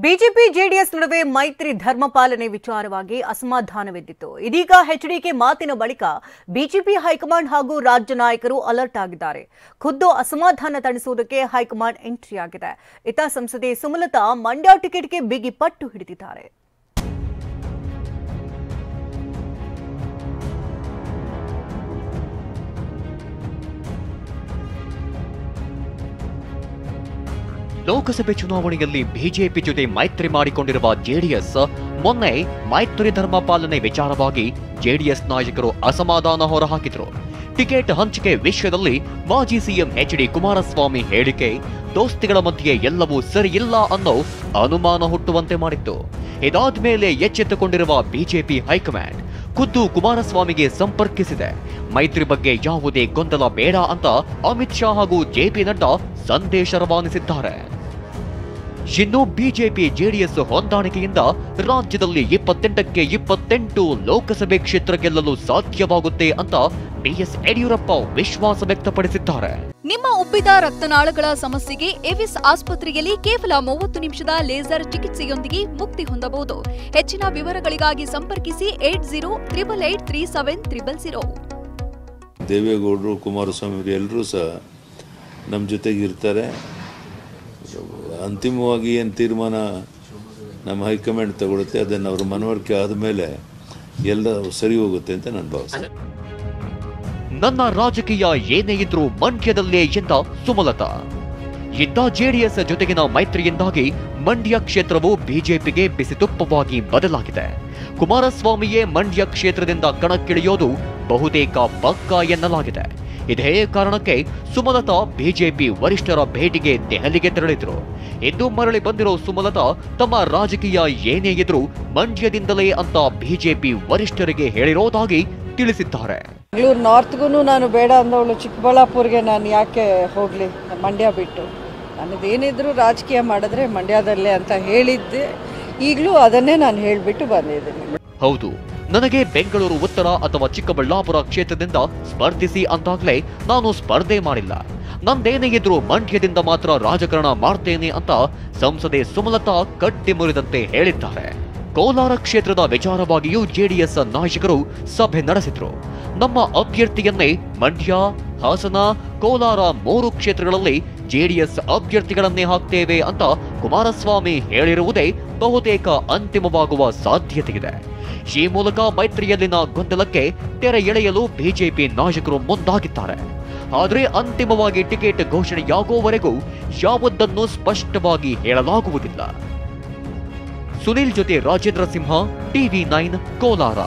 BJP JDS ನಡುವೆ ಮೈತ್ರಿ ಧರ್ಮ ಪಾಲನೆ ವಿಚಾರವಾಗಿ ಅಸಮಾಧಾನವಿದ್ದಿತ್ತು. ಇದೀಗ ಎಚ್ಡಿಕೆ ಮಾತಿನ ಬಳಿಕ ಬಿಜೆಪಿ ಹೈಕಮಾಂಡ್ ಹಾಗೂ ರಾಜ್ಯ ನಾಯಕರು ಅಲರ್ಟ್ ಆಗಿದ್ದಾರೆ. ಖುದ್ದು ಅಸಮಾಧಾನ ತಣಿಸುವುದಕ್ಕೆ ಹೈಕಮಾಂಡ್ ಎಂಟ್ರಿ ಆಗಿದೆ. ಇತ್ತ ಸಂಸದೆ ಸುಮಲತಾ ಮಂಡ್ಯ ಟಿಕೆಟ್ಗೆ ಬಿಗಿ ಪಟ್ಟು ಹಿಡಿದಿದ್ದಾರೆ. ಲೋಕಸಭೆ ಚುನಾವಣೆಯಲ್ಲಿ ಬಿಜೆಪಿ ಜೊತೆ ಮೈತ್ರಿ ಮಾಡಿಕೊಂಡಿರುವ ಜೆಡಿಎಸ್ ಮೊನ್ನೆ ಮೈತ್ರಿ ಧರ್ಮ ಪಾಲನೆ ವಿಚಾರವಾಗಿ ಜೆಡಿಎಸ್ ನಾಯಕರು ಅಸಮಾಧಾನ ಹೊರಹಾಕಿದ್ರು. ಟಿಕೆಟ್ ಹಂಚಿಕೆ ವಿಷಯದಲ್ಲಿ ಮಾಜಿ ಸಿಎಂ ಎಚ್ಡಿ ಕುಮಾರಸ್ವಾಮಿ ಹೇಳಿಕೆ ದೋಸ್ತಿಗಳ ಮಧ್ಯೆ ಎಲ್ಲವೂ ಸರಿಯಿಲ್ಲ ಅನ್ನೋ ಅನುಮಾನ ಹುಟ್ಟುವಂತೆ ಮಾಡಿತ್ತು. ಇದಾದ ಮೇಲೆ ಎಚ್ಚೆತ್ತುಕೊಂಡಿರುವ ಬಿಜೆಪಿ ಹೈಕಮಾಂಡ್ ಖುದ್ದು ಕುಮಾರಸ್ವಾಮಿಗೆ ಸಂಪರ್ಕಿಸಿದೆ. ಮೈತ್ರಿ ಬಗ್ಗೆ ಯಾವುದೇ ಗೊಂದಲ ಬೇಡ ಅಂತ ಅಮಿತ್ ಶಾ ಹಾಗೂ ಜೆಪಿ ನಡ್ಡಾ ಸಂದೇಶ ರವಾನಿಸಿದ್ದಾರೆ. ಇನ್ನು ಬಿಜೆಪಿ ಜೆಡಿಎಸ್ ಹೊಂದಾಣಿಕೆಯಿಂದ ರಾಜ್ಯದಲ್ಲಿ 28ಕ್ಕೆ 28 ಲೋಕಸಭೆ ಕ್ಷೇತ್ರ ಗೆಲ್ಲಲು ಸಾಧ್ಯವಾಗುತ್ತೆ ಅಂತ ಬಿಎಸ್ ಯಡಿಯೂರಪ್ಪ ವಿಶ್ವಾಸ ವ್ಯಕ್ತಪಡಿಸಿದ್ದಾರೆ. ನಿಮ್ಮ ಉಬ್ಬಿದ ರಕ್ತನಾಳಗಳ ಸಮಸ್ಯೆಗೆ ಎವಿಸ್ ಆಸ್ಪತ್ರೆಯಲ್ಲಿ ಕೇವಲ 30 ನಿಮಿಷದ ಲೇಸರ್ ಚಿಕಿತ್ಸೆಯೊಂದಿಗೆ ಮುಕ್ತಿ ಹೊಂದಬಹುದು. ಹೆಚ್ಚಿನ ವಿವರಗಳಿಗಾಗಿ ಸಂಪರ್ಕಿಸಿ 8088837300. ದೇವೇಗೌಡರು, ಕುಮಾರಸ್ವಾಮಿ ಎಲ್ಲರೂ ಸಹ ನಮ್ಮ ಜೊತೆಗೆ ಇರ್ತಾರೆ. ಅಂತಿಮವಾಗಿ ಏನು ತೀರ್ಮಾನ ನಮ್ಮ ಹೈಕಮಾಂಡ್ ತಗೊಳುತ್ತೆ ಅದನ್ನು ಅವರ ಮನವರಿಕೆ ಆದಮೇಲೆ ಎಲ್ಲ ಸರಿ ಹೋಗುತ್ತೆ ಅಂತ ನಾನು ಭಾವಿಸ್ತೇನೆ. ನನ್ನ ರಾಜಕೀಯ ಏನೇ ಇದ್ರೂ ಮಂಡ್ಯದಲ್ಲೇ ಎಂದ ಸುಮಲತಾ. ಇದ್ದ ಜೆಡಿಎಸ್ ಜೊತೆಗಿನ ಮೈತ್ರಿಯಿಂದಾಗಿ ಮಂಡ್ಯ ಕ್ಷೇತ್ರವು ಬಿಜೆಪಿಗೆ ಬಿಸಿತುಪ್ಪವಾಗಿ ಬದಲಾಗಿದೆ. ಕುಮಾರಸ್ವಾಮಿಯೇ ಮಂಡ್ಯ ಕ್ಷೇತ್ರದಿಂದ ಕಣಕ್ಕಿಳಿಯೋದು ಬಹುತೇಕ ಪಕ್ಕಾ ಎನ್ನಲಾಗಿದೆ. ಇದೇ ಕಾರಣಕ್ಕೆ ಸುಮಲತಾ ಬಿಜೆಪಿ ವರಿಷ್ಠರ ಭೇಟಿಗೆ ದೆಹಲಿಗೆ ತೆರಳಿದ್ರು. ಇಂದು ಮರಳಿ ಬಂದಿರೋ ಸುಮಲತಾ ತಮ್ಮ ರಾಜಕೀಯ ಏನೇ ಇದ್ರೂ ಮಂಡ್ಯದಿಂದಲೇ ಅಂತ ಬಿಜೆಪಿ ವರಿಷ್ಠರಿಗೆ ಹೇಳಿರೋದಾಗಿ ತಿಳಿಸಿದ್ದಾರೆ. ಬೆಂಗಳೂರು ನಾರ್ತ್ಗೂ ನಾನು ಬೇಡ ಅಂದವಳು, ಚಿಕ್ಕಬಳ್ಳಾಪುರ್ಗೆ ನಾನು ಯಾಕೆ ಹೋಗಲಿ ಮಂಡ್ಯ ಬಿಟ್ಟು, ನನ್ನದೇನಿದ್ರು ರಾಜಕೀಯ ಮಾಡಿದ್ರೆ ಮಂಡ್ಯದಲ್ಲೇ ಅಂತ ಹೇಳಿದ್ದೆ. ಈಗಲೂ ಅದನ್ನೇ ನಾನು ಹೇಳಿಬಿಟ್ಟು ಬಂದಿದ್ದೀನಿ. ಹೌದು, ನನಗೆ ಬೆಂಗಳೂರು ಉತ್ತರ ಅಥವಾ ಚಿಕ್ಕಬಳ್ಳಾಪುರ ಕ್ಷೇತ್ರದಿಂದ ಸ್ಪರ್ಧಿಸಿ ಅಂತಾಗ್ಲೇ ನಾನು ಸ್ಪರ್ಧೆ ಮಾಡಿಲ್ಲ. ನಂದೇನೇ ಇದ್ರೂ ಮಂಡ್ಯದಿಂದ ಮಾತ್ರ ರಾಜಕಾರಣ ಮಾಡ್ತೇನೆ ಅಂತ ಸಂಸದೆ ಸುಮಲತಾ ಕಟ್ಟಿ ಮುರಿದಂತೆ ಹೇಳಿದ್ದಾರೆ. ಕೋಲಾರ ಕ್ಷೇತ್ರದ ವಿಚಾರವಾಗಿಯೂ ಜೆಡಿಎಸ್ ನಾಯಕರು ಸಭೆ ನಡೆಸಿದ್ರು. ನಮ್ಮ ಅಭ್ಯರ್ಥಿಯನ್ನೇ ಮಂಡ್ಯ, ಹಾಸನ, ಕೋಲಾರ 3 ಕ್ಷೇತ್ರಗಳಲ್ಲಿ ಜೆಡಿಎಸ್ ಅಭ್ಯರ್ಥಿಗಳನ್ನೇ ಹಾಕ್ತೇವೆ ಅಂತ ಕುಮಾರಸ್ವಾಮಿ ಹೇಳಿರುವುದೇ ಬಹುತೇಕ ಅಂತಿಮವಾಗುವ ಸಾಧ್ಯತೆಯಿದೆ. ಈ ಮೂಲಕ ಮೈತ್ರಿಯಲ್ಲಿನ ಗೊಂದಲಕ್ಕೆ ತೆರೆ ಎಳೆಯಲು ಬಿಜೆಪಿ ನಾಯಕರು ಮುಂದಾಗಿದ್ದಾರೆ. ಆದರೆ ಅಂತಿಮವಾಗಿ ಟಿಕೆಟ್ ಘೋಷಣೆಯಾಗುವವರೆಗೂ ಯಾವುದನ್ನು ಸ್ಪಷ್ಟವಾಗಿ ಹೇಳಲಾಗುವುದಿಲ್ಲ. ಸುನಿಲ್ ಜೊತೆ ರಾಜೇಂದ್ರ ಸಿಂಹ, ಟಿವಿ9 ಕೋಲಾರ.